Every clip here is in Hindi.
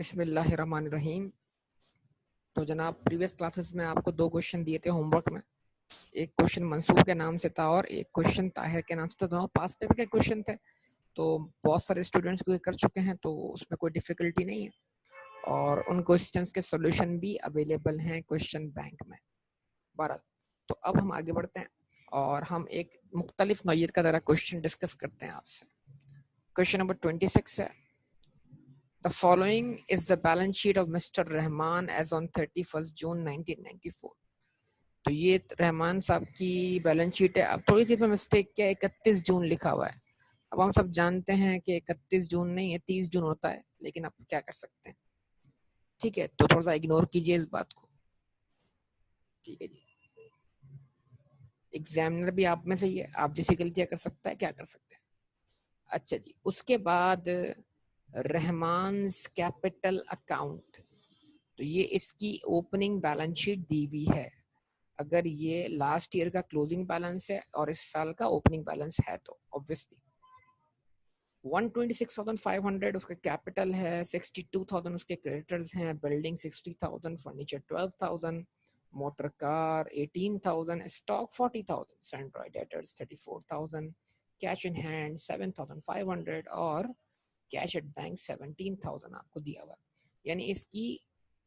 बिस्मिल्लाहिर्रहमानिर्रहीम। तो जनाब, प्रीवियस क्लासेस में आपको 2 क्वेश्चन दिए थे होमवर्क में। एक क्वेश्चन मंसूर के नाम से था और एक क्वेश्चन ताहिर के नाम से था। दोनों पास पेपर के क्वेश्चन थे, तो बहुत सारे स्टूडेंट्स को ये कर चुके हैं, तो उसमें कोई डिफ़िकल्टी नहीं है और उन क्वेश्चंस के सॉल्यूशन भी अवेलेबल हैं क्वेश्चन बैंक में। बहरहाल, तो अब हम आगे बढ़ते हैं और हम एक मुख्तलिफ नौइयत का ज़रा क्वेश्चन डिस्कस करते हैं आपसे। क्वेश्चन नंबर 26 है, The following is the balance sheet of Mr. Rahman as on 31st June 1994. तो ये रहमान साहब की बैलेंस शीट है। अब थोड़ी सी इसमें मिस्टेक क्या है, 31 जून लिखा हुआ है। अब हम सब जानते हैं कि 31 जून नहीं है, 30 जून होता है, लेकिन अब क्या कर सकते हैं। ठीक है, तो थोड़ा सा इग्नोर कीजिए इस बात को। ठीक है जी, एग्जामिनर भी आप में से ही है, आप जैसी गलतियां कर सकता है, क्या कर सकते हैं। अच्छा जी, उसके बाद रहमान्स कैपिटल अकाउंट, तो ये इसकी ओपनिंग बैलेंस शीट दी हुई है। अगर ये लास्ट ईयर का क्लोजिंग बैलेंस है और इस साल का ओपनिंग बैलेंस है तो ऑब्वियसली 126,500 उसका कैपिटल है, 62,000 उसके क्रेडिटर्स हैं, building 60,000, furniture 12,000, motor car 18,000, stock 40,000, sundry debtors 34,000, cash in hand 7,500 और कैश एट बैंक 17,000 आपको दिया हुआ। यानी इसकी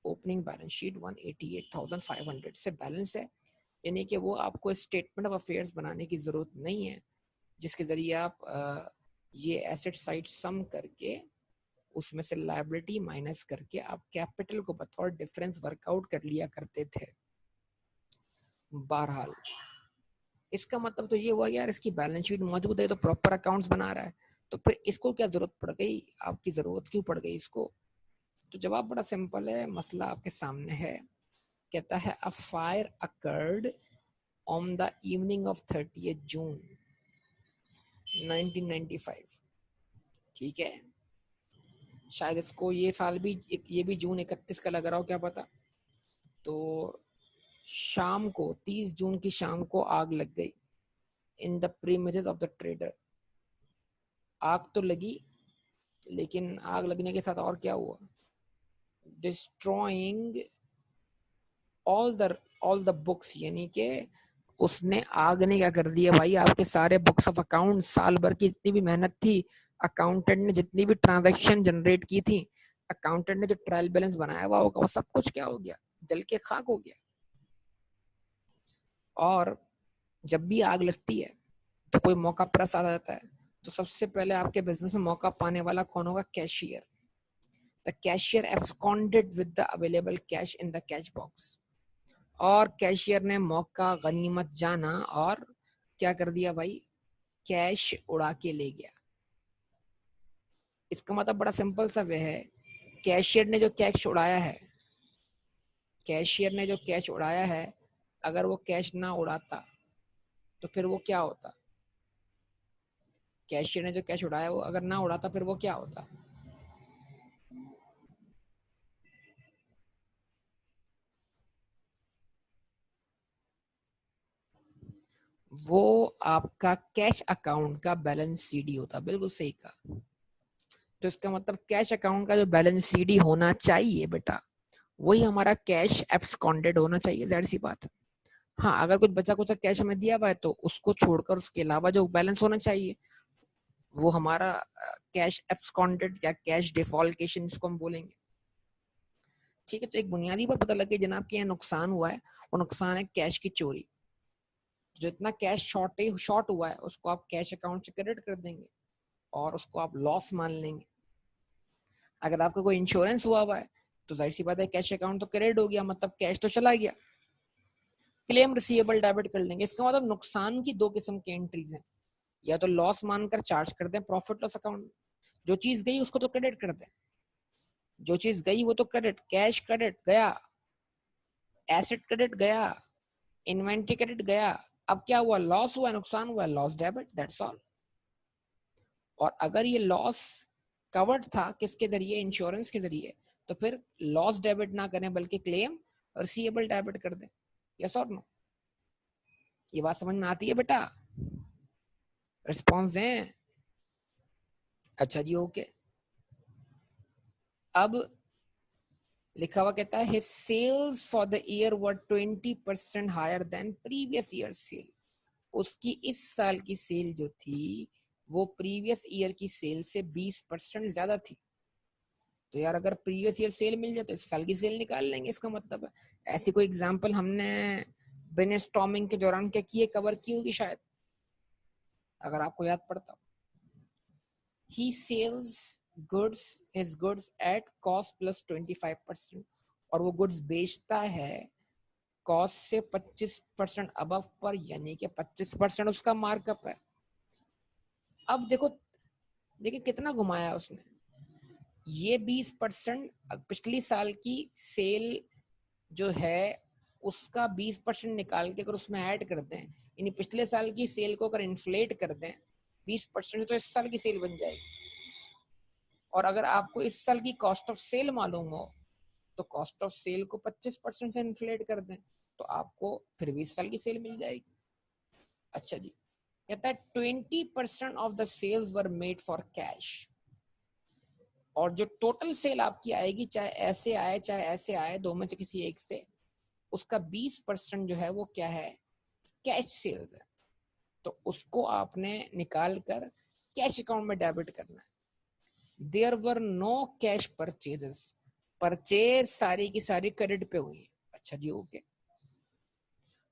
ओपनिंग बैलेंस शीट 188,500 से बैलेंस है। यानी कि वो आपको स्टेटमेंट ऑफ अफेयर्स बनाने की ज़रूरत नहीं है, जिसके ज़रिए आप ये एसेट साइड सम करके उसमें से लायबिलिटी माइनस करके आप कैपिटल को बतौर डिफरेंस वर्कआउट कर लिया करते थे। बहरहाल, इसका मतलब तो ये हुआ यार, इसकी बैलेंस शीट मौजूद है तो प्रॉपर अकाउंट्स बना रहा है, तो फिर इसको क्या ज़रूरत पड़ गई, आपकी ज़रूरत क्यों पड़ गई इसको। तो जवाब बड़ा सिंपल है, मसला आपके सामने है। कहता है a fire occurred on the evening of 30th जून 1995। ठीक है, शायद इसको ये साल भी, ये भी जून 31 का लग रहा हो, क्या पता। तो शाम को 30 जून की शाम को आग लग गई in the premises of the trader. आग तो लगी, लेकिन आग लगने के साथ और क्या हुआ, डिस्ट्रॉइंग ऑल द बुक्स। यानी कि उसने, आग ने क्या कर दिया भाई, आपके सारे बुक्स ऑफ अकाउंट, साल भर की जितनी भी मेहनत थी, अकाउंटेंट ने जितनी भी ट्रांजैक्शन जनरेट की थी, अकाउंटेंट ने जो ट्रायल बैलेंस बनाया हुआ होगा, वो सब कुछ क्या हो गया, जल के खाक हो गया। और जब भी आग लगती है तो कोई मौका प्लस आ जाता है, तो सबसे पहले आपके बिजनेस में मौका पाने वाला कौन होगा, cashier. The cashier absconded with the available cash in the cash box. और कैशियर ने मौका गनीमत जाना और क्या कर दिया भाई, कैश उड़ा के ले गया। इसका मतलब बड़ा सिंपल सा वे है, कैशियर ने जो कैश उड़ाया है, कैशियर ने जो कैश उड़ाया है, अगर वो कैश ना उड़ाता तो फिर वो क्या होता, कैशियर ने जो कैश उड़ाया वो अगर ना उड़ाता फिर वो क्या होता, वो आपका कैश अकाउंट का बैलेंस सीडी होता। बिल्कुल सही कहा। तो इसका मतलब कैश अकाउंट का जो बैलेंस सीडी होना चाहिए बेटा, वही हमारा कैश एब्सकॉन्डेड होना चाहिए, जाहिर सी बात है। हाँ, अगर कुछ बचा कुछ कैश हमें दिया हुआ है तो उसको छोड़कर उसके अलावा जो बैलेंस होना चाहिए वो हमारा कैश एब्सकॉन्डेड या कैश डिफॉल्केशन जिसको हम बोलेंगे। ठीक है, तो एक बुनियादी पर पता लगे जनाब कि यह नुकसान हुआ है, वो नुकसान है कैश की चोरी। जितना कैश शॉर्ट हुआ है उसको आप कैश अकाउंट से क्रेडिट कर देंगे और उसको आप लॉस मान लेंगे। अगर आपका कोई इंश्योरेंस हुआ है तो जाहिर सी बात है कैश अकाउंट तो क्रेडिट हो गया, मतलब कैश तो चला गया, क्लेम रिसीवेबल डेबिट कर लेंगे। इसका मतलब नुकसान की 2 किस्म की एंट्रीज हैं, या तो लॉस मानकर चार्ज कर दें प्रॉफिट लॉस अकाउंट, जो चीज गई उसको तो क्रेडिट कर दें, जो चीज गई वो तो क्रेडिट, कैश क्रेडिट गया, एसेट क्रेडिट गया, इन्वेंट्री क्रेडिट गया। अब क्या हुआ, लॉस हुआ, नुकसान हुआ, लॉस डेबिट, दैट्स ऑल। और अगर ये लॉस कवर्ड था किसके जरिए, इंश्योरेंस के जरिए, तो फिर लॉस डेबिट ना करें बल्कि क्लेम रिसीवेबल डेबिट कर दें। यस और नो, ये बात समझ में आती है बेटा, रिस्पॉन्स दें। अच्छा जी, ओके। अब लिखा हुआ कहता है his sales for the year were 20% higher than previous year's sale. उसकी इस साल की सेल जो थी वो प्रीवियस ईयर की सेल से 20% ज्यादा थी. तो यार अगर प्रीवियस ईयर सेल मिल जाए तो इस साल की सेल निकाल लेंगे. इसका मतलब है ऐसी कोई एग्जांपल हमने ब्रेनस्टॉर्मिंग के दौरान क्या किए, कवर की होगी शायद, अगर आपको याद पड़ता. He sells his goods at cost plus 25%. और वो गुड्स बेचता है कॉस्ट से 25% अबव पर, यानी कि 25% उसका मार्कअप है. अब देखो, देखिए कितना घुमाया उसने. ये 20% पिछली साल की सेल जो है उसका 20% निकाल के अगर उसमें ऐड कर दें, यानी पिछले साल की सेल को अगर इन्फ्लेट कर दें 20%, तो इस साल की सेल बन जाएगी. और अगर आपको इस साल की कॉस्ट ऑफ सेल मालूम हो तो कॉस्ट ऑफ सेल को 25% से इन्फ्लेट कर दें तो आपको फिर भी इस साल की सेल मिल जाएगी. अच्छा जी, कहता है 20% of the sales were made for cash. और जो टोटल सेल आपकी आएगी, चाहे ऐसे आए चाहे ऐसे आए, दो में से किसी एक से, उसका 20% जो है वो क्या है, कैश सेल्स है. तो उसको आपने निकाल कर कैश अकाउंट में डेबिट करना है. There were no cash purchases. Purchase सारी की सारी क्रेडिट पे हुई है. अच्छा जी, ओके.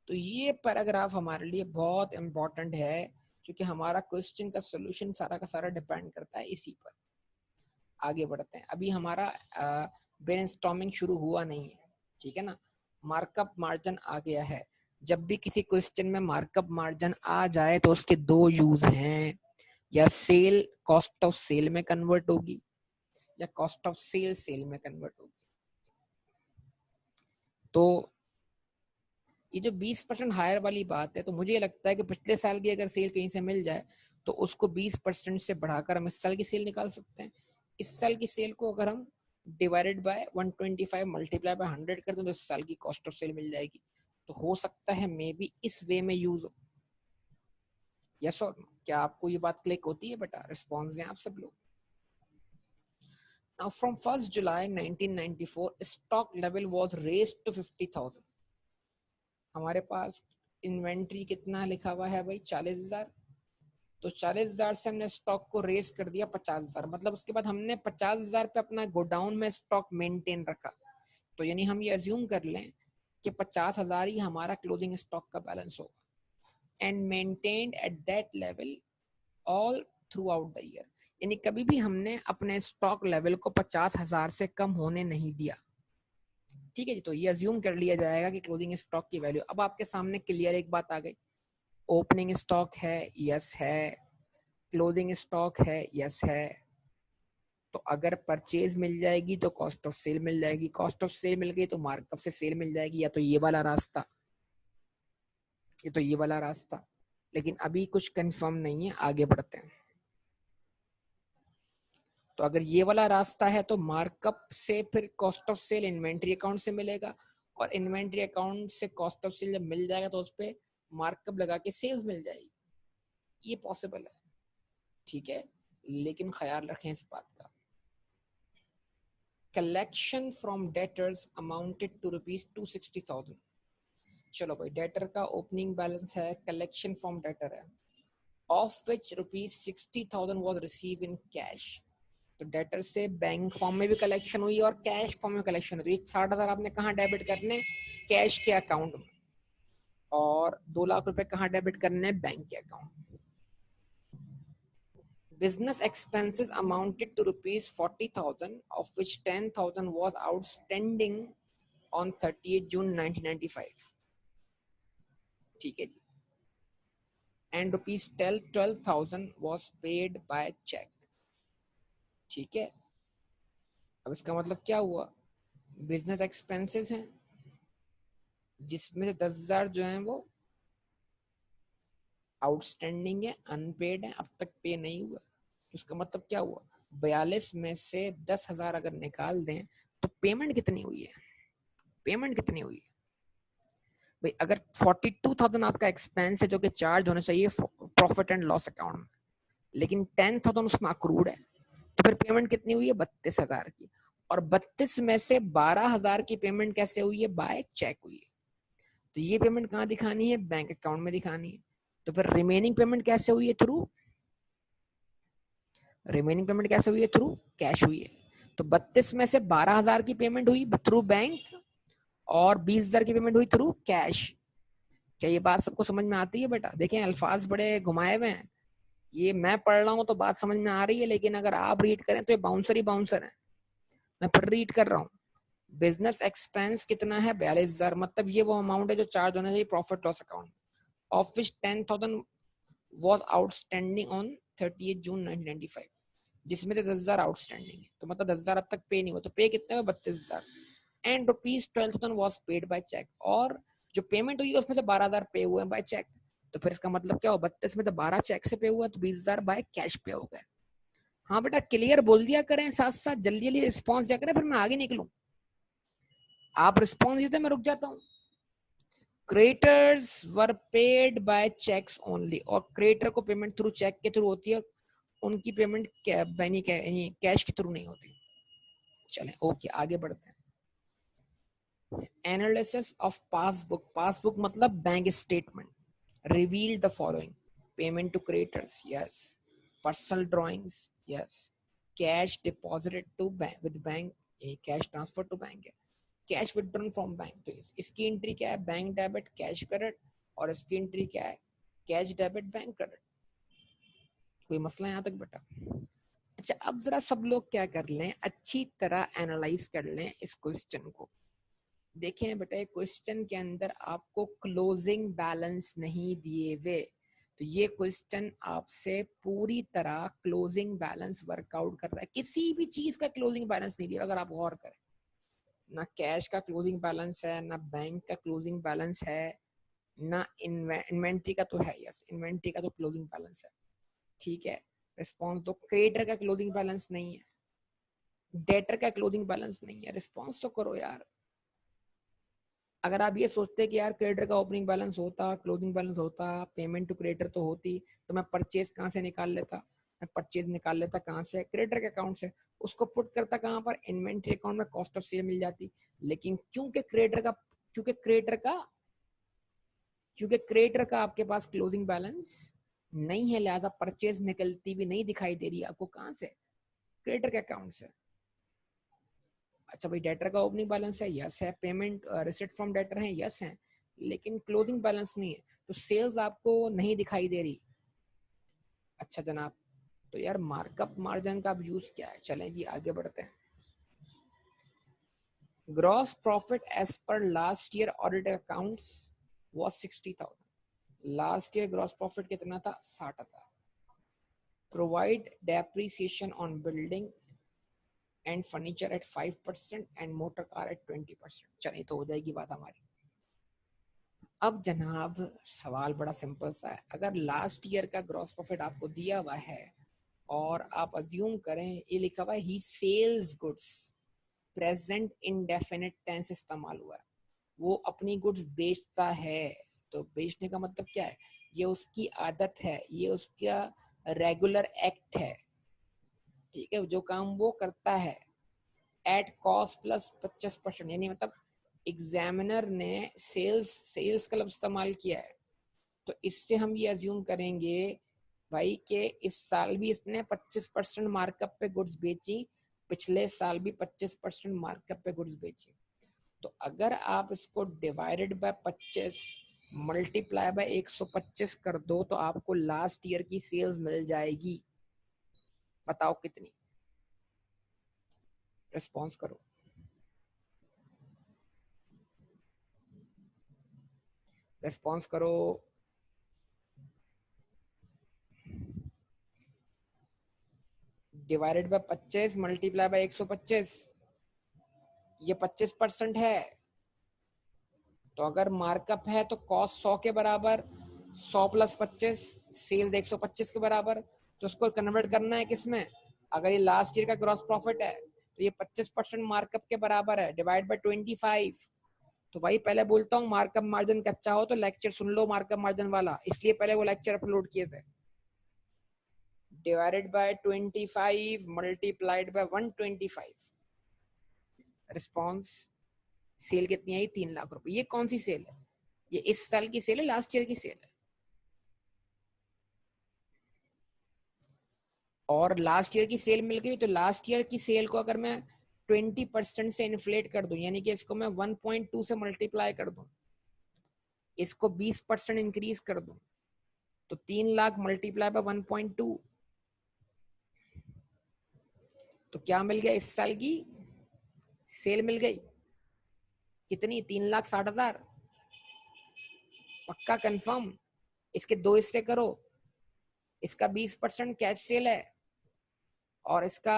तो ये पैराग्राफ हमारे लिए बहुत इंपॉर्टेंट है क्योंकि हमारा क्वेश्चन का सोल्यूशन सारा का सारा डिपेंड करता है इसी पर. आगे बढ़ते हैं. अभी हमारा ब्रेनस्टॉर्मिंग शुरू हुआ नहीं है, ठीक है ना. मार्कअप मार्जिन आ गया है. जब भी किसी क्वेश्चन में मार्कअप मार्जिन आ जाए तो उसके दो यूज हैं. या सेल कॉस्ट ऑफ सेल में कन्वर्ट होगी या कॉस्ट ऑफ सेल सेल में कन्वर्ट होगी. तो ये जो 20% हायर वाली बात है, तो मुझे लगता है कि पिछले साल की अगर सेल कहीं से मिल जाए तो उसको 20% से बढ़ाकर हम इस साल की सेल निकाल सकते हैं. इस साल की सेल को अगर हम डिवाइडेड बाय 125 मल्टीप्लाई बाय 100 कर दें तो इस साल की कॉस्ट ऑफ सेल मिल जाएगी. तो हो सकता है मे बी इस वे में यूज हो. यस और क्या आपको ये बात क्लिक होती है बेटा? रिस्पॉन्स दें आप सब लोग. Now from 1st July 1994 stock level was raised to 50,000. हमारे पास इन्वेंट्री कितना लिखा हुआ है भाई, 40,000. तो 40,000 से हमने स्टॉक को रेस कर दिया 50,000. मतलब उसके बाद हमने 50,000 पे अपना गोडाउन में स्टॉक मेंटेन रखा. तो यानी हम ये अज्यूम कर लें कि 50,000 ही हमारा क्लोजिंग स्टॉक का बैलेंस होगा. And maintained at that level all through out the year. यानी कभी भी हमने अपने स्टॉक लेवल को 50,000 से कम होने नहीं दिया. ठीक है जी. तो ये अज्यूम कर लिया जाएगा कि क्लोजिंग स्टॉक की वैल्यू. अब आपके सामने क्लियर एक बात आ गई. ओपनिंग स्टॉक है, यस है. क्लोजिंग स्टॉक है, यस है. तो अगर परचेज मिल जाएगी तो कॉस्ट ऑफ सेल मिल जाएगी. कॉस्ट ऑफ सेल मिल गई तो मार्कअप से सेल मिल जाएगी. या तो ये वाला रास्ता, ये तो ये वाला रास्ता. लेकिन अभी कुछ कंफर्म नहीं है, आगे बढ़ते हैं. तो अगर ये वाला रास्ता है तो मार्कअप से फिर cost of sale inventory account से मिलेगा. और इन्वेंट्री अकाउंट से कॉस्ट ऑफ सेल जब मिल जाएगा तो उस पर मार्कअप लगा के सेल्स मिल जाएगी. ये पॉसिबल है, ठीक है. लेकिन ख्याल रखें इस बात का. Collection from debtors amounted to ₹260,000. चलो भाई, डेटर का ओपनिंग बैलेंस है, कलेक्शन फ्रॉम डेटर है, of which ₹60,000 was received in cash. तो डेटर से बैंक फॉर्म में भी कलेक्शन हुई और कैश फॉर्म में कलेक्शन हुई. 60,000 आपने कहाँ डेबिट करने, कैश के अकाउंट में. और 2 लाख रुपए कहाँ डेबिट करने, बैंक के अकाउंट में. Business expenses amounted to ₹40,000, of which 10,000 was outstanding on 30th June 1995. ठीक है जी. And ₹12,000 was paid by check. ठीक है. अब इसका मतलब क्या हुआ, बिजनेस एक्सपेंसेस हैं जिसमें से 10,000 जो हैं वो आउटस्टैंडिंग है, अनपेड है, अब तक पे नहीं हुआ. तो इसका मतलब क्या हुआ, 42 में से 10,000 अगर निकाल दें तो पेमेंट कितनी हुई है, पेमेंट कितनी हुई है भाई. अगर 42,000 आपका एक्सपेंस है जो कि चार्ज होना चाहिए प्रॉफिट एंड लॉस अकाउंट में, लेकिन 10,000 उसमें अक्रूड है, तो फिर पेमेंट कितनी हुई है, 32,000 की. और 32 में से 12,000 की पेमेंट कैसे हुई है? बाय चेक हुई है। तो ये पेमेंट कहाँ दिखानी है? बैंक अकाउंट में दिखानी है। तो फिर रिमेनिंग पेमेंट कैसे हुई है? थ्रू रिमेनिंग पेमेंट कैसे हुई है? थ्रू कैश हुई है। तो 32 में से 12,000 की पेमेंट हुई थ्रू बैंक और 20,000 की पेमेंट हुई थ्रू कैश। क्या ये बात सबको समझ में आती है बेटा? देखें अल्फाज बड़े घुमाए हुए हैं, ये मैं पढ़ रहा हूँ तो बात समझ में आ रही है, लेकिन अगर आप रीड करें तो ये बाउंसर ही बाउंसर है। मैं फिर रीड कर रहा हूँ। बिजनेस एक्सपेंस कितना है? 42,000, मतलब ये वो अमाउंट है जो चार्ज होना चाहिए profit loss account, of which 10,000 was outstanding on 30th June 1995, जिसमें से 10,000 आउटस्टैंडिंग है। तो मतलब 10,000 अब तक पे नहीं हुआ, तो पे कितने में? 32,000। And rupees 12,000 was paid by check, और जो पेमेंट हुई है उसमें से 12,000 पे हुए हैं बाय चेक। तो फिर इसका मतलब क्या हो? 32 में तो 12 चेक से पे हुआ, तो 20,000 बाय कैश पे हो गए। हाँ बेटा क्लियर बोल दिया करें, साथ साथ जल्दी जल्दी रिस्पॉन्स दिया करें, फिर मैं आगे निकलूं। आप रिस्पॉन्स देते मैं रुक जाता हूँ। Creditors were paid by cheques only, और क्रेडिटर को पेमेंट थ्रू चेक के थ्रू होती है, उनकी पेमेंट कैश के थ्रू नहीं होती। चलें ओके आगे बढ़ते हैं। एनालिसिस ऑफ पासबुक, पासबुक मतलब bank statement, revealed the following: payment to creditors, yes; personal drawings, yes; cash deposited to bank with bank, cash transfer to bank है; cash withdrawn from bank। तो इसकी एंट्री क्या है? बैंक डेबिट कैश क्रेडिट, और इसकी एंट्री क्या है? Cash debit bank credit. कोई मसला यहाँ तक बेटा? अच्छा अब जरा सब लोग क्या कर लें, अच्छी तरह एनालाइज कर लें इस क्वेश्चन को। देखें बेटा क्वेश्चन के अंदर आपको क्लोजिंग बैलेंस नहीं दिए हुए, तो ये क्वेश्चन आपसे पूरी तरह क्लोजिंग बैलेंस वर्कआउट कर रहा है। किसी भी चीज का क्लोजिंग बैलेंस नहीं दिया, अगर आप गौर करें, ना कैश का क्लोजिंग बैलेंस है, ना बैंक का क्लोजिंग बैलेंस है, ना इन्वेंट्री का तो है, यस इन्वेंट्री का तो क्लोजिंग बैलेंस है, ठीक है। रिस्पॉन्स तो क्रेडिटर का क्लोजिंग बैलेंस नहीं है, डेटर का क्लोजिंग बैलेंस नहीं है। रिस्पॉन्स तो करो यार। अगर आप ये सोचते कि यार क्रेडिटर का ओपनिंग बैलेंस होता, क्लोजिंग बैलेंस होता, पेमेंट टू क्रेडिटर तो होती, तो मैं परचेज कहाँ से निकाल लेता? मैं परचेज निकाल लेता कहाँ से? क्रेडिटर के अकाउंट से। उसको पुट करता कहाँ पर? इन्वेंट्री अकाउंट में, कॉस्ट ऑफ सेल मिल जाती। लेकिन क्योंकि क्रेडिटर का आपके पास क्लोजिंग बैलेंस नहीं है, लिहाजा परचेज निकलती भी नहीं दिखाई दे रही है आपको। कहाँ से? क्रेडिटर के अकाउंट से। अच्छा भाई डेटर का ओपनिंग बैलेंस है, यस है। पेमेंट रिसिट फ्रॉम डेटर है, यस है, लेकिन क्लोजिंग बैलेंस नहीं है, तो सेल्स आपको नहीं दिखाई दे रही। अच्छा जनाब, तो यार मार्कअप मार्जिन का अब यूज क्या है? चलें जी आगे बढ़ते हैं। Gross profit as per last year audit accounts was 60,000। Last year gross profit कितना था? 60,000। Provide depreciation on building and furniture at 5% and motor car at 20%। चलिए तो हो जाएगी बात हमारी। अब जनाब सवाल बड़ा सिंपल सा है, अगर लास्ट ईयर का ग्रॉस प्रॉफिट आपको दिया हुआ है और आप अज्यूम करें ये लिखा हुआ है ही sells goods, present indefinite tense इस्तेमाल हुआ है, वो अपनी गुड्स बेचता है। तो बेचने का मतलब क्या है? ये उसकी आदत है, ये उसका रेगुलर एक्ट है, ठीक है, जो काम वो करता है। एट कॉस्ट प्लस 25%, यानी मतलब एग्जामिनर ने सेल्स का लफ्ज इस्तेमाल किया है, तो इससे हम ये अज्यूम करेंगे भाई कि इस साल भी इसने 25% मार्कअप पे गुड्स बेची, पिछले साल भी 25% मार्कअप पे गुड्स बेची। तो अगर आप इसको डिवाइडेड बाय 25 मल्टीप्लाई बाय 125 कर दो तो आपको लास्ट ईयर की सेल्स मिल जाएगी। बताओ कितनी? रिस्पॉन्स करो, रिस्पॉन्स करो। डिवाइडेड बाय 25 मल्टीप्लाई बाय 125, ये 25% है। तो अगर मार्कअप है तो कॉस्ट 100 के बराबर, 100 प्लस 25 सेल्स 125 के बराबर। तो उसको कन्वर्ट करना है किसमें? अगर ये लास्ट ईयर का ग्रॉस प्रॉफिट है तो ये 25% मार्कअप के बराबर है, डिवाइड बाय 25। तो भाई पहले बोलता हूँ मार्कअप मार्जिन कच्चा हो तो लेक्चर सुन लो मार्कअप मार्जिन वाला, इसलिए पहले वो लेक्चर अपलोड किए थे। Divided by 25 multiplied by 125, response sale कितनी आई 3 लाख रुपए। ये कौन सी सेल है? ये इस साल की सेल है, लास्ट ईयर की सेल है। और लास्ट ईयर की सेल मिल गई, तो लास्ट ईयर की सेल को अगर मैं 20% से इन्फ्लेट कर दूं, यानी कि इसको मैं 1.2 से मल्टीप्लाई कर दूं, इसको 20% इंक्रीज कर दूं, तो 3 लाख मल्टीप्लाई बाय 1.2, तो क्या मिल गया? इस साल की सेल मिल गई कितनी? 3,60,000। पक्का कंफर्म? इसके दो हिस्से करो, इसका 20% कैश सेल है और इसका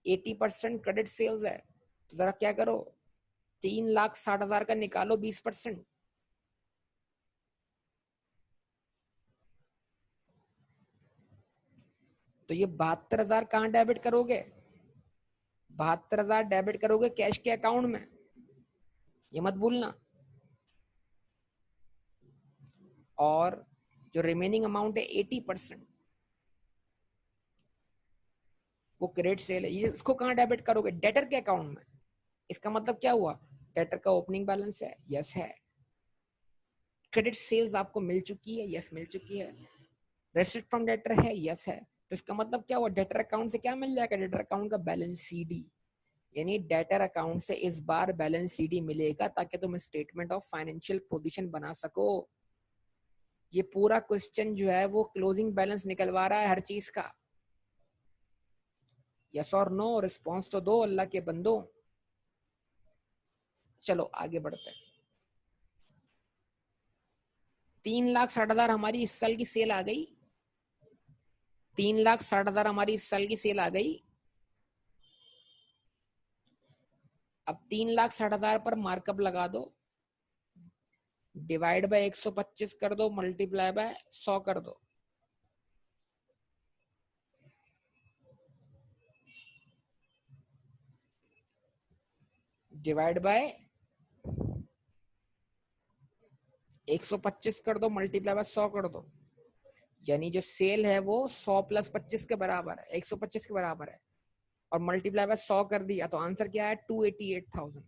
80% क्रेडिट सेल्स है। तो जरा क्या करो, 3,60,000 का निकालो 20%, तो ये 72,000 कहाँ डेबिट करोगे? 72,000 डेबिट करोगे कैश के अकाउंट में, ये मत भूलना। और जो रिमेनिंग अमाउंट है 80%, वो क्रेडिट सेल है। ये इसको कहाँ डेबिट करोगे? डेटर के अकाउंट में। इसका मतलब क्या हुआ? डेटर का ओपनिंग बैलेंस है, यस है। क्रेडिट सेल्स आपको मिल चुकी है, यस मिल चुकी है। रेसिप्ट फ्रॉम डेटर है, यस है। तो इसका मतलब क्या हुआ? डेटर अकाउंट से क्या मिल जाएगा? डेटर अकाउंट का बैलेंस सीडी, यानी डेटर अकाउंट से इस बार बैलेंस सीडी मिलेगा ताकि तुम स्टेटमेंट ऑफ फाइनेंशियल पोजीशन बना सको। ये पूरा क्वेश्चन जो है वो क्लोजिंग बैलेंस निकलवा रहा है हर चीज का। यस और नो रिस्पॉन्स तो दो अल्लाह के बंदो। चलो आगे बढ़ते हैं। 3,60,000 हमारी इस साल की सेल आ गई। 3,60,000 हमारी इस साल की सेल आ गई। अब 3,60,000 पर मार्कअप लगा दो, डिवाइड बाय 125 कर दो, मल्टीप्लाई बाय 100 कर दो। डिवाइड बाय 125 कर दो, मल्टीप्लाई बाय 100 कर दो, यानी जो सेल है वो 100 प्लस 25 के बराबर है, 125 के बराबर है। और मल्टीप्लाई बाय 100 कर दिया, तो आंसर क्या है? 288,000।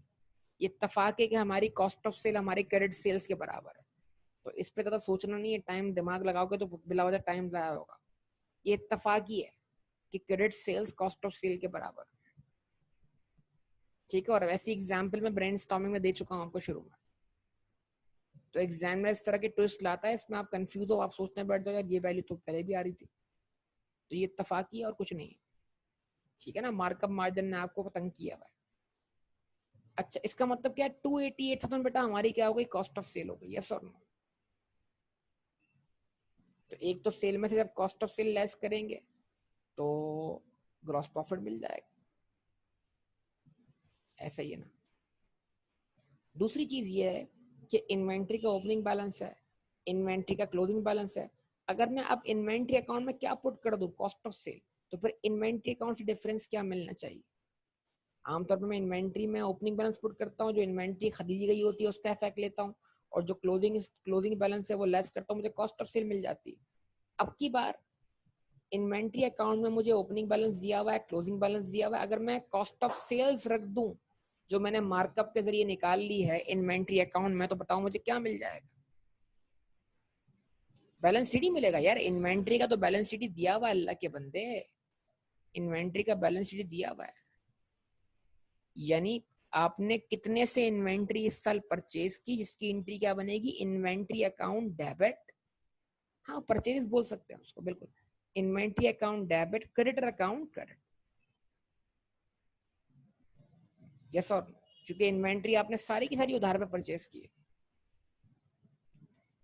ये इत्तेफाक है कि हमारी कॉस्ट ऑफ सेल हमारे क्रेडिट सेल्स के बराबर है। तो इस पे ज्यादा सोचना नहीं है, टाइम दिमाग लगाओगे तो बिला वजह टाइम जाया होगा। ये इत्तेफाक ही है कि credit sales cost of sale के बराबर, ठीक है। और वैसी एग्जाम्पल में ब्रेनस्टॉर्मिंग में दे चुका हूँ आपको शुरू में। तो एग्जामिनर इस तरह के ट्विस्ट लाता है, इसमें आप कंफ्यूज हो, आप सोचने बैठ जाओ यार ये वैल्यू तो पहले भी आ रही थी। तो ये इत्तेफाकी है और कुछ नहीं है, ठीक है ना। मार्कअप मार्जिन ने आपको तंग किया हुआ है। अच्छा, इसका मतलब क्या है? 288,000 बेटा हमारी क्या हो गई? कॉस्ट ऑफ सेल हो गई, यस और नो? तो एक तो सेल में से जब कॉस्ट ऑफ सेल लेस करेंगे तो ग्रॉस प्रॉफिट मिल जाएगा, ऐसा ही है ना। दूसरी चीज ये है कि इन्वेंट्री का ओपनिंग बैलेंस है, इन्वेंट्री का क्लोजिंग बैलेंस है। अगर मैं अब इन्वेंट्री अकाउंट में क्या पुट कर दूं? Cost of sale. तो फिर इन्वेंट्री अकाउंट से डिफरेंस क्या मिलना चाहिए? आमतौर पर मैं इन्वेंट्री में ओपनिंग बैलेंस पुट करता हूँ, जो इन्वेंट्री खरीदी गई होती है उसका इफेक्ट लेता हूँ, और जो क्लोजिंग बैलेंस है वो लेस करता हूँ, मुझे कॉस्ट ऑफ सेल मिल जाती है। अब की बार इन्वेंट्री अकाउंट में मुझे ओपनिंग बैलेंस दिया हुआ है, क्लोजिंग बैलेंस दिया हुआ है। अगर मैं कॉस्ट ऑफ सेल्स रख दूं जो मैंने मार्कअप के जरिए निकाल ली है इन्वेंट्री अकाउंट में, तो बताओ मुझे क्या मिल जाएगा? बैलेंस शीट ही मिलेगा यार। इन्वेंट्री का तो बैलेंस शीट ही दिया हुआ है अल्लाह के बंदे, इन्वेंट्री का बैलेंस शीट दिया हुआ है। यानी आपने कितने से इन्वेंट्री इस साल परचेज की, जिसकी एंट्री क्या बनेगी? इन्वेंट्री अकाउंट डेबिट, हाँ परचेज बोल सकते हैं उसको, बिल्कुल। Inventory account debit, creditor account credit, yes और नो? क्योंकि इन्वेंट्री आपने सारी की सारी उधार पे परचेज की है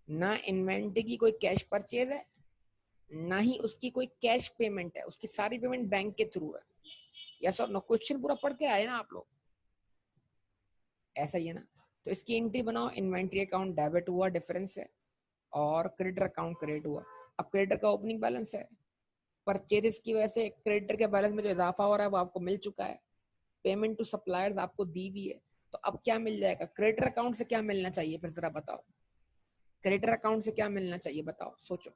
ना, इन्वेंट्री की कोई कैश परचेज है ना ही उसकी कोई कैश पेमेंट है, उसकी सारी पेमेंट बैंक के थ्रू है, यस और नो? क्वेश्चन पूरा पढ़ के आए ना आप लोग, ऐसा ही है ना। तो इसकी एंट्री बनाओ, इन्वेंट्री अकाउंट डेबिट हुआ, डिफरेंस है, और क्रेडिटर अकाउंट क्रेडिट हुआ। अब क्रेडिटर का ओपनिंग बैलेंस है, परचेजेस की वजह से क्रेडिटर के बैलेंस में जो इजाफा हो रहा है वो आपको मिल चुका है, पेमेंट टू सप्लायर्स आपको दी हुई है। तो अब क्या मिल जाएगा? क्रेडिटर अकाउंट से क्या मिलना चाहिए फिर जरा बताओ? क्रेडिटर अकाउंट से क्या मिलना चाहिए बताओ, सोचो।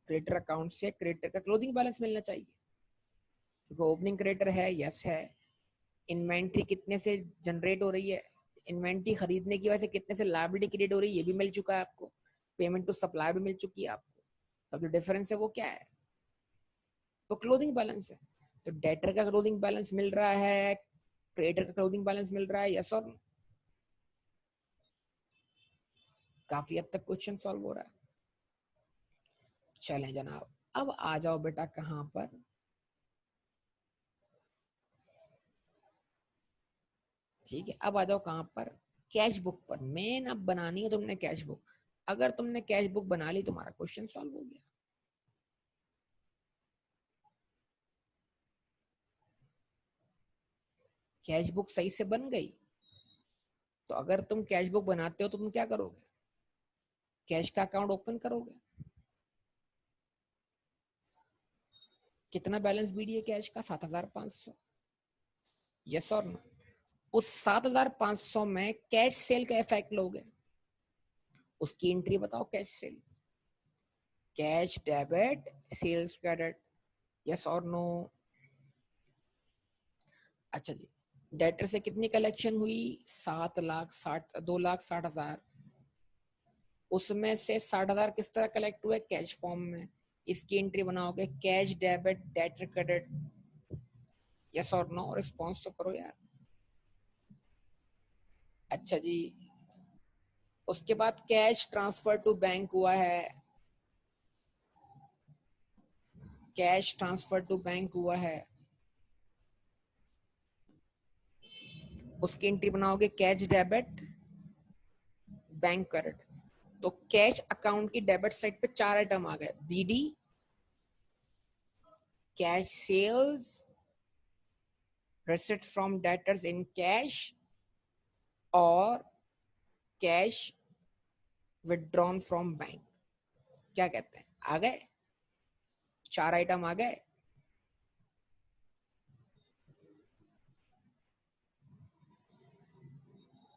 क्रेडिटर अकाउंट से क्रेडिटर का क्लोजिंग बैलेंस मिलना चाहिए, क्योंकि ओपनिंग क्रेडिटर है, यस है। इन्वेंट्री कितने से जनरेट हो रही है, इन्वेंट्री खरीदने की वजह से कितने से लायबिलिटी क्रिएट हो रही है, ये भी मिल चुका है आपको, पेमेंट टू सप्लाई भी मिल चुकी है आपको। अब जो डिफरेंस है वो क्या है, तो क्लोजिंग बैलेंस है। तो डेटर का क्लोजिंग बैलेंस मिल रहा है, क्रेडिटर का क्लोजिंग बैलेंस मिल रहा है, यस और नो? काफी हद तक क्वेश्चन सॉल्व हो रहा है। चलें जनाब, अब आ जाओ बेटा कहां पर, ठीक है, अब आ जाओ कहां पर, कैश बुक पर। मेन अब बनानी है तुमने कैश बुक। अगर तुमने कैश बुक बना ली तुम्हारा क्वेश्चन सॉल्व हो गया। कैश बुक सही से बन गई, तो अगर तुम कैश बुक बनाते हो तो तुम क्या करोगे, कैश का अकाउंट ओपन करोगे। कितना बैलेंस बीडी है कैश का, 7,500, यस और नो? उस 7,500 में कैश सेल का इफेक्ट लोगे, उसकी एंट्री बताओ, cash sale, cash debit sales credit, yes और नो? अच्छा जी, डेटर से कितनी कलेक्शन हुई, 2,60,000। उसमें से 60,000 किस तरह कलेक्ट हुए, कैश फॉर्म में। इसकी एंट्री बनाओगे, cash debit debtor credit, yes और नो? रिस्पॉन्स तो करो यार। अच्छा जी, उसके बाद कैश ट्रांसफर टू बैंक हुआ है, कैश ट्रांसफर टू बैंक हुआ है, उसकी एंट्री बनाओगे, कैश डेबिट बैंक क्रेडिट। तो कैश अकाउंट की डेबिट साइड पे 4 आइटम आ गए, BD, cash sales, receipt from debtors in cash, और कैश विदड्रॉन फ्रॉम बैंक। क्या कहते हैं, आ गए 4 आइटम आ गए।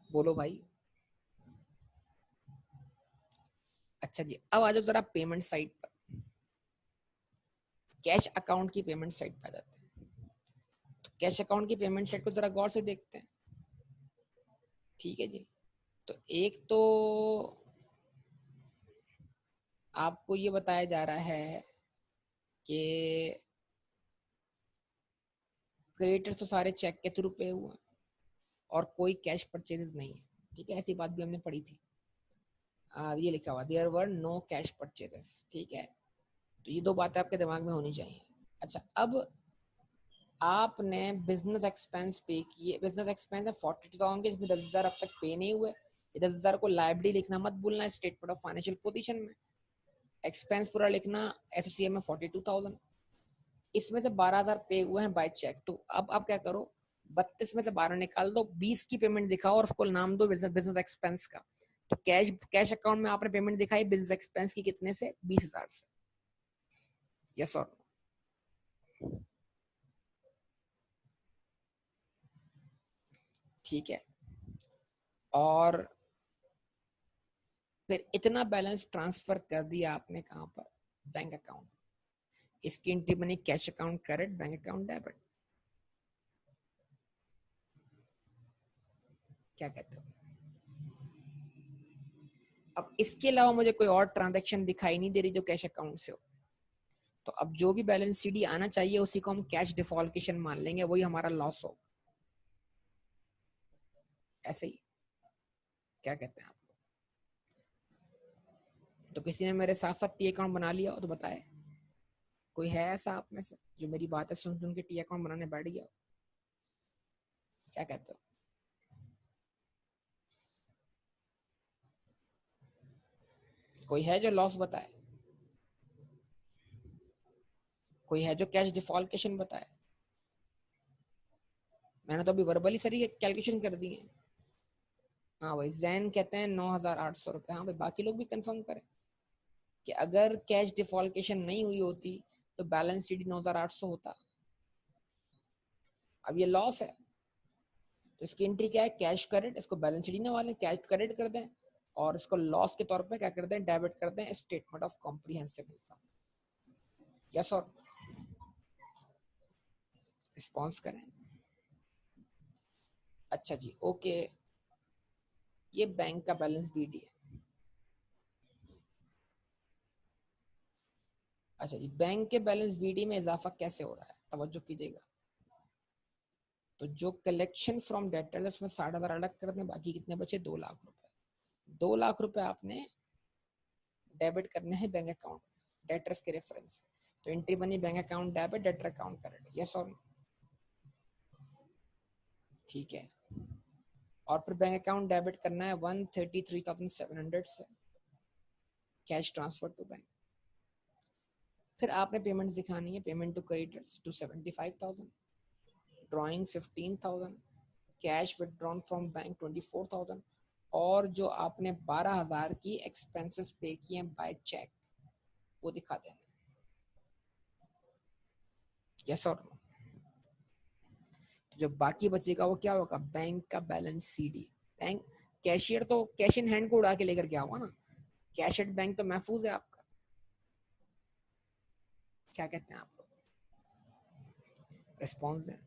बोलो भाई। अच्छा जी, अब आ जाओ जरा पेमेंट साइड पर, कैश अकाउंट की पेमेंट साइड पर आ जाते हैं। तो कैश अकाउंट की पेमेंट साइड को जरा गौर से देखते हैं, ठीक है जी। तो एक तो आपको ये बताया जा रहा है कि क्रेडिटर्स तो सारे चेक के थ्रू पे हुआ और कोई कैश परचेजेस नहीं है, ठीक है, ऐसी बात भी हमने पढ़ी थी। ये लिखा हुआ, there were no cash purchases, ठीक है। तो ये दो बातें आपके दिमाग में होनी चाहिए। अच्छा, अब आपने बिजनेस एक्सपेंस पे किए, बिजनेस एक्सपेंस है 42,000 के, इसमें 10,000 अब तक पे नहीं हुए। ये 10,000 को लाइबिलिटी लिखना मत भूलना, स्टेटमेंट ऑफ फाइनेंशियल पोजीशन में। एक्सपेंस पूरा लिखना एसोसिएट में 42,000, इसमें से 12,000 पे हुए हैं बाय चेक। तो अब आप क्या करो, 32 में से 12 निकाल दो, 20 की पेमेंट दिखाओ और उसको नाम दो बिजनेस एक्सपेंस का। तो कैश कैश अकाउंट में आपने पेमेंट दिखाई बिजनेस एक्सपेंस की कितने से, 20,000 से, यस और ठीक है। और फिर इतना बैलेंस ट्रांसफर कर दिया आपने कहां पर, बैंक अकाउंट। इसकी एंट्री बनी, cash account credit, bank account debit. क्या कहते हो? अब इसके अलावा मुझे कोई और ट्रांजैक्शन दिखाई नहीं दे रही जो कैश अकाउंट से हो। तो अब जो भी बैलेंस सीडी आना चाहिए उसी को हम कैश डिफॉल्केशन मान लेंगे, वही हमारा लॉस हो, ऐसे ही। क्या कहते हैं आप? तो किसी ने मेरे साथ साथ टी अकाउंट बना लिया हो तो बताए, कोई है ऐसा आप में से जो मेरी बातें सुन सुन के टी अकाउंट बनाने बैठ गया हो? क्या कहते हो? कोई है जो लॉस बताए, कोई है जो कैश डिफॉल्केशन बताए? मैंने तो अभी वर्बली सारी कैलकुलेशन कर दी है। हाँ भाई, जैन कहते हैं 9,800 रुपये। हाँ भाई, बाकी लोग भी कंफर्म करें कि अगर कैश डिफॉल्केशन नहीं हुई होती तो बैलेंस शीट 9,800 होता। अब ये लॉस है, तो इसकी एंट्री क्या है, कैश क्रेडिट, इसको बैलेंस शीट ना वाले कैश क्रेडिट कर दें, और इसको लॉस के तौर पे क्या कर दें, डेबिट कर दें statement of comprehensive income. Yes और रिस्पॉन्स करें। अच्छा जी, ओके, ये बैंक का बैलेंस बीडी है। अच्छा जी, बैंक के बैलेंस बीडी में इजाफा कैसे हो रहा है, तवज्जो कीजिएगा। तो जो कलेक्शन फ्रॉम डेटर्स है उसमें 60,000 अलग कर दें, बाकी कितने बचे, 2 लाख रुपए। 2 लाख रुपए आपने डेबिट करने हैं बैंक अकाउंट डेटर्स के रेफरेंस। तो एंट्री बनी bank account debit, debtor account credit, yes और ठीक है। और फिर बैंक अकाउंट डेबिट करना है 133,700 से, कैश ट्रांसफर टू बैंक। फिर आपने पेमेंट दिखानी है, payment to creditors 275,000, drawing 15,000, cash withdrawn from bank 24,000, और जो आपने 12,000 की एक्सपेंसेस पे किए हैं बाय चेक वो दिखा देना, यस और नो। तो जो बाकी बचेगा वो क्या होगा, बैंक का बैलेंस सीडी। बैंक कैशियर तो कैश इन हैंड को उड़ा के लेकर गया होगा ना, कैश एट बैंक तो महफूज है आपका। क्या कहते हैं आप लोग, रिस्पॉन्स है।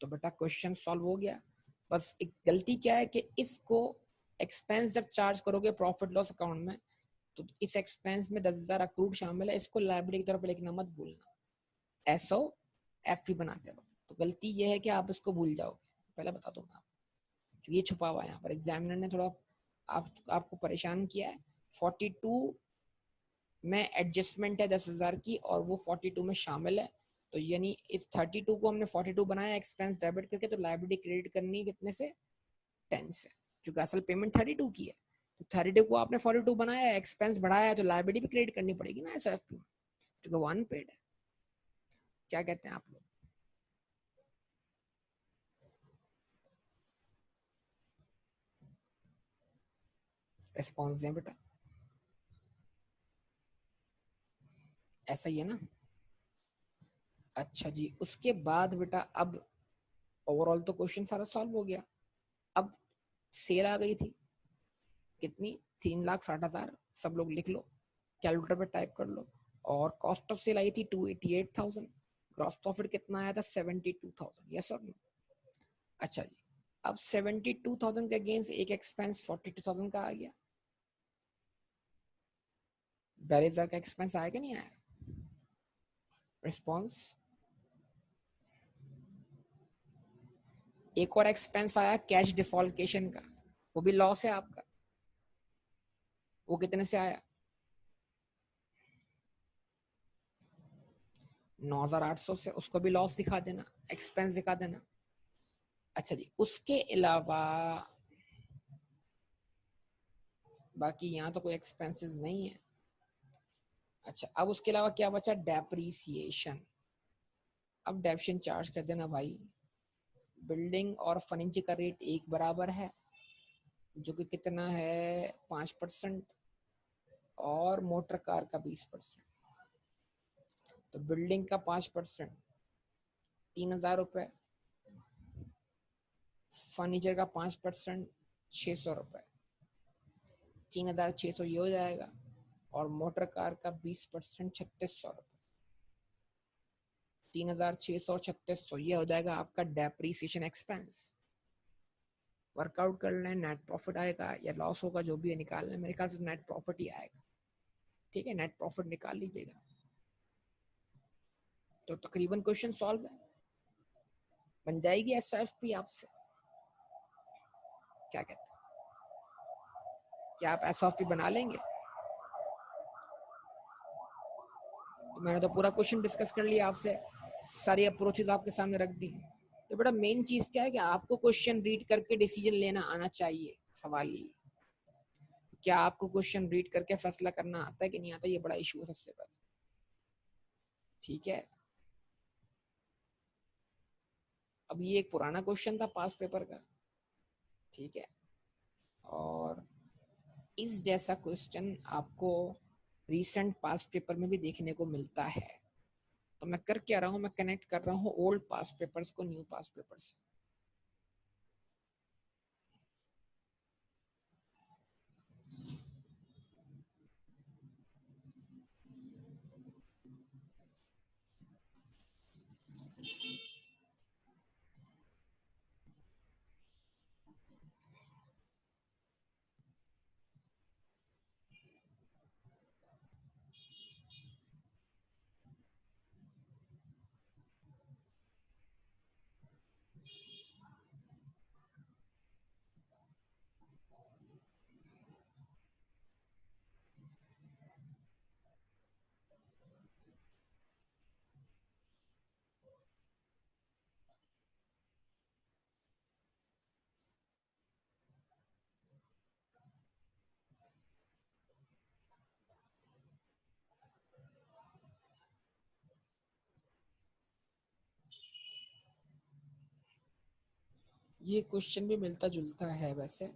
तो बेटा क्वेश्चन सॉल्व हो गया। बस एक गलती क्या है कि इसको एक्सपेंस जब चार्ज करोगे प्रॉफिट लॉस अकाउंट में, तो इस एक्सपेंस में 10,000 अक्रूड शामिल है, इसको लाइबिलिटी की तरफ लिखना मत भूलना, एसओ एफ बनाते वक्त। तो गलती ये है कि आप इसको भूल जाओगे, पहले बता दूं मैं आपको, क्योंकि ये छुपा हुआ है यहाँ पर, एग्जामिनर ने थोड़ा आपको परेशान किया है। 42 में एडजस्टमेंट है 10,000 की, और वो 42 में शामिल है। तो यानी इस 32 को हमने 42 बनाया एक्सपेंस डेबिट करके, तो लाइबिलिटी क्रेडिट करनी है कितने से, 10 से, क्योंकि असल पेमेंट 32 की है। तो 32 को आपने 42 बनाया है, एक्सपेंस बढ़ाया है, तो लाइबिलिटी भी क्रेडिट करनी पड़ेगी ना एसओएफ में, क्योंकि वो अनपेड है। क्या कहते हैं आप लोग, रिस्पॉन्स दें बेटा, ऐसा ही है ना। अच्छा जी, उसके बाद बेटा अब ओवरऑल तो क्वेश्चन सारा सॉल्व हो गया। अब सेल आ गई थी कितनी, 3,60,000, सब लोग लिख लो, कैलकुलेटर पे टाइप कर लो। और कॉस्ट ऑफ सेल आई थी 288,000, ग्रॉस प्रॉफिट कितना आया था 72,000, यस और नो। अच्छा जी, अब 72,000 के अगेंस्ट एक एक्सपेंस 42,000 का आ गया, 42,000 का एक्सपेंस आया कि नहीं आया, रिस्पॉन्स। एक और एक्सपेंस आया कैश डिफॉल्केशन का, वो भी लॉस है आपका, वो कितने से आया, 9,800 से, उसको भी लॉस दिखा देना, एक्सपेंस दिखा देना। अच्छा जी, उसके अलावा बाकी यहाँ तो कोई एक्सपेंसेस नहीं है। अच्छा, अब उसके अलावा क्या बचा, डेप्रीसिएशन। अब डेप्शन चार्ज कर देना भाई। बिल्डिंग और फर्नीचर का रेट एक बराबर है, जो कि कितना है 5%, और मोटर कार का 20%। तो बिल्डिंग का 5% 3,000 रुपये, फर्नीचर का 5% 600 रुपये, 3,600 ये हो जाएगा। और मोटर कार का 20% 3,600 रुपये, 3,600 और 3,600 ये हो जाएगा आपका डेप्रीसिएशन एक्सपेंस। वर्कआउट कर लें, नेट प्रॉफिट आएगा या लॉस होगा, जो भी है निकाल लें, मेरे ख्याल से नेट प्रॉफिट ही आएगा। ठीक है, नेट प्रॉफिट निकाल लीजिएगा। तो तकरीबन क्वेश्चन सॉल्व है, बन जाएगी एसएफपी आपसे। क्या कहते हैं, क्या आप एसएफपी बना लेंगे। तो मैंने तो पूरा क्वेश्चन डिस्कस कर लिया आपसे, सारी अप्रोचेज आपके सामने रख दी। तो बेटा मेन चीज क्या है कि आपको क्वेश्चन रीड करके डिसीजन लेना आना चाहिए। सवाल ये, क्या आपको क्वेश्चन रीड करके फैसला करना आता है कि नहीं आता, ये बड़ा इशू है सबसे पहले। ठीक है, अब ये एक पुराना क्वेश्चन था पास पेपर का, ठीक है, और इस जैसा क्वेश्चन आपको रीसेंट पास पेपर में भी देखने को मिलता है। तो मैं कर क्या रहा हूँ, मैं कनेक्ट कर रहा हूँ ओल्ड पास पेपर्स को न्यू पास पेपर्स। ये क्वेश्चन भी मिलता जुलता है वैसे,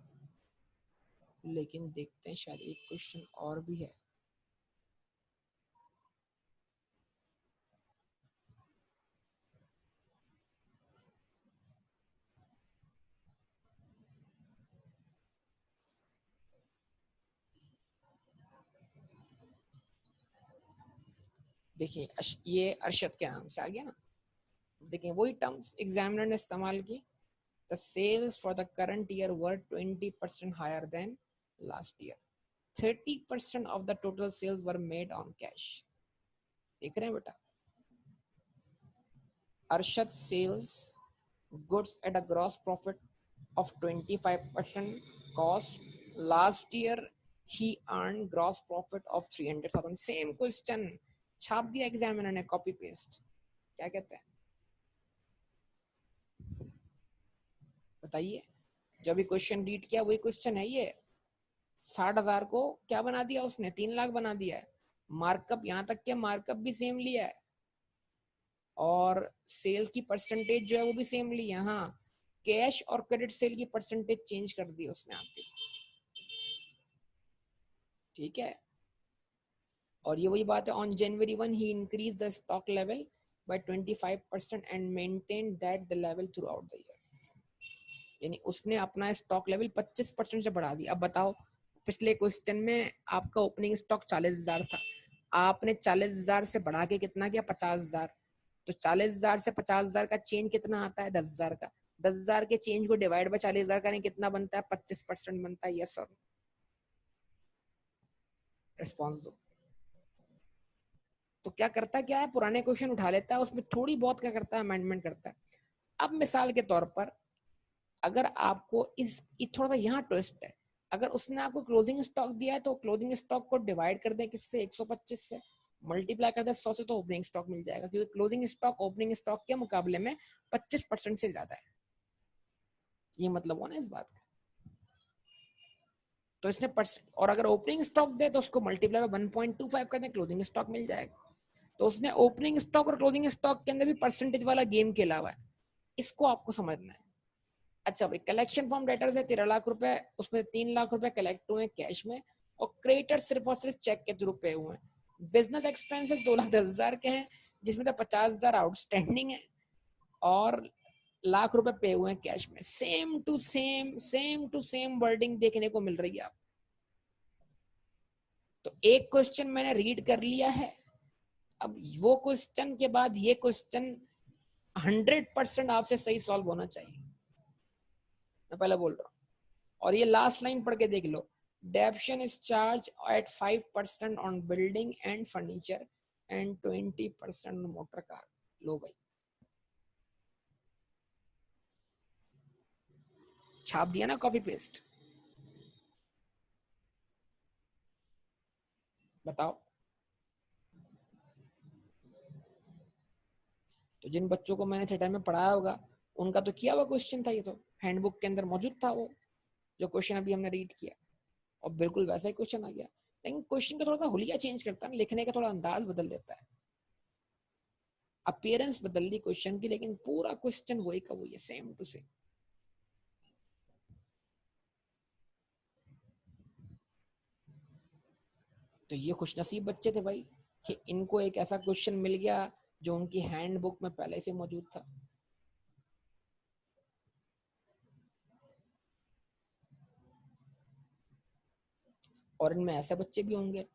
लेकिन देखते हैं शायद एक क्वेश्चन और भी है। देखिए ये अरशद के नाम से आ गया ना। देखिए वही टर्म्स एग्जामिनर ने इस्तेमाल की। The sales for the current year were 20% higher than last year. 30% of the total sales were made on cash. देख रहे हैं बेटा, Arshad sales goods at a gross profit of 25% cost. Last year he earned gross profit of 300,000. Same question छाप दिया एग्जामिनर ने, कॉपी पेस्ट। क्या कहते हैं बताइए। जो भी क्वेश्चन रीड किया वही क्वेश्चन है ये। 60,000 को क्या बना दिया उसने, 3 लाख बना दिया है। मार्कअप यहाँ तक के मार्कअप भी सेम लिया है और सेल्स की परसेंटेज जो है वो भी सेम ली है। हाँ, कैश और क्रेडिट सेल की परसेंटेज चेंज कर दी उसने आपके, ठीक है। और ये वही बात है, on January 1 he increase the stock level by 25% and maintain that the level through out the year. यानी उसने अपना स्टॉक लेवल 25% से बढ़ा दिया। अब बताओ, पिछले क्वेश्चन में आपका ओपनिंग स्टॉक 40,000 था, आपने 40,000 से बढ़ा के कितना किया, 50,000। तो 40,000 से 50,000 का चेंज कितना आता है, 10,000 का। 10,000 के चेंज को डिवाइड बाय 40,000 करें, कितना बनता है, 25% बनता है। यस और रिस्पॉन्स दो। तो क्या करता है, क्या है, पुराने क्वेश्चन उठा लेता है, उसमें थोड़ी बहुत क्या करता है, अमेंडमेंट करता है। अब मिसाल के तौर पर अगर आपको इस थोड़ा सा यहाँ ट्विस्ट है, अगर उसने आपको क्लोजिंग स्टॉक दिया है तो क्लोजिंग स्टॉक को डिवाइड कर दें किससे, 125 से, मल्टीप्लाई कर दे 100 से, तो ओपनिंग स्टॉक मिल जाएगा, क्योंकि क्लोजिंग स्टॉक ओपनिंग स्टॉक के मुकाबले में 25% से ज्यादा है। ये मतलब हो ना इस बात का। तो इसने और अगर ओपनिंग स्टॉक दे तो उसको मल्टीप्लाई बाय 1.25 कर दें, क्लोजिंग स्टॉक मिल जाएगा। तो उसने ओपनिंग स्टॉक और क्लोजिंग स्टॉक के अंदर भी परसेंटेज वाला गेम खेला हुआ है, इसको आपको समझना है। अच्छा भाई, कलेक्शन फॉर्म डेटर्स है 13 लाख रुपए, उसमें 3 लाख रुपए कलेक्ट हुए कैश में, और क्रेडिटर सिर्फ और सिर्फ चेक के थ्रू पे हुए हैं। बिजनेस एक्सपेंसेस 2,10,000 के हैं, जिसमें तो 50,000 आउटस्टैंडिंग है और लाख रुपए पे हुए हैं कैश में। सेम टू सेम वर्डिंग देखने को मिल रही है आप। तो एक क्वेश्चन मैंने रीड कर लिया है, अब वो क्वेश्चन के बाद ये क्वेश्चन 100% आपसे सही सॉल्व होना चाहिए, मैं पहले बोल रहा हूँ। और ये लास्ट लाइन पढ़ के देख लो, depreciation is charge at 5% on building and furniture and 20% motor car. लो भाई, छाप दिया ना, कॉपी पेस्ट। बताओ, तो जिन बच्चों को मैंने थिएटर में पढ़ाया होगा उनका तो किया हुआ क्वेश्चन था, ये तो हैंडबुक के अंदर मौजूद था वो जो क्वेश्चन अभी हमने रीड किया, और बिल्कुल वैसा ही क्वेश्चन आ गया। लेकिन क्वेश्चन का थोड़ा सा हुलिया चेंज करता है, लिखने का थोड़ा अंदाज बदल देता है, अपीयरेंस बदल दी क्वेश्चन की, लेकिन पूरा क्वेश्चन वही का वही है, सेम टू सेम। तो ये खुशनसीब बच्चे थे भाई कि इनको एक ऐसा क्वेश्चन मिल गया जो उनकी हैंडबुक में पहले से मौजूद था। और इनमें ऐसे बच्चे भी होंगे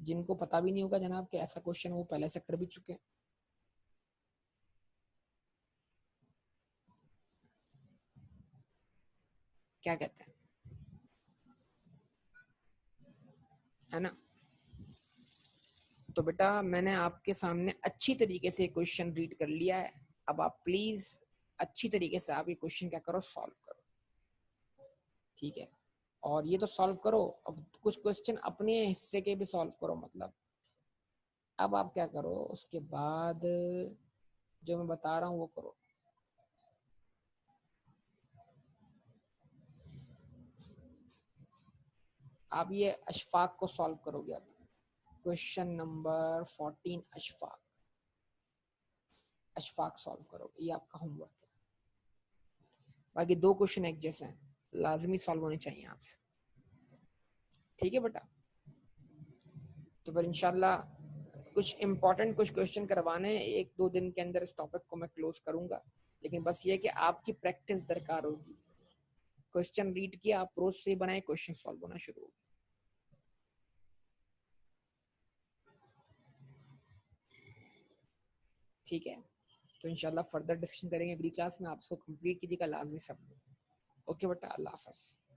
जिनको पता भी नहीं होगा जनाब कि ऐसा क्वेश्चन वो पहले से कर भी चुके हैं। क्या कहते हैं, है ना। तो बेटा मैंने आपके सामने अच्छी तरीके से क्वेश्चन रीड कर लिया है, अब आप प्लीज अच्छी तरीके से आप ये क्वेश्चन क्या करो, सॉल्व करो, ठीक है। और ये तो सॉल्व करो, अब कुछ क्वेश्चन अपने हिस्से के भी सॉल्व करो, मतलब अब आप क्या करो उसके बाद जो मैं बता रहा हूँ वो करो। आप ये अशफाक को सॉल्व करोगे। अब question number 14 Ashfaq, Ashfaq solve करोगे, ये आपका होमवर्क है। बाकी 2 क्वेश्चन एक जैसे हैं, लाजमी सॉल्व होने चाहिए आपसे। ठीक है बेटा, तो फिर इंशाल्लाह कुछ इंपॉर्टेंट कुछ क्वेश्चन करवाने हैं, 1-2 दिन के अंदर इस टॉपिक को मैं क्लोज करूंगा। लेकिन बस ये कि आपकी प्रैक्टिस दरकार होगी। क्वेश्चन रीड किया, अप्रोच से बनाए, क्वेश्चन सॉल्व होना शुरू हो। ठीक है, तो इंशाल्लाह फर्दर डिस्कशन करेंगे अगली क्लास में। आप इसको कंप्लीट कीजिएगा लाजमी सब। ओके बेटा, अल्लाह हाफ़िज़।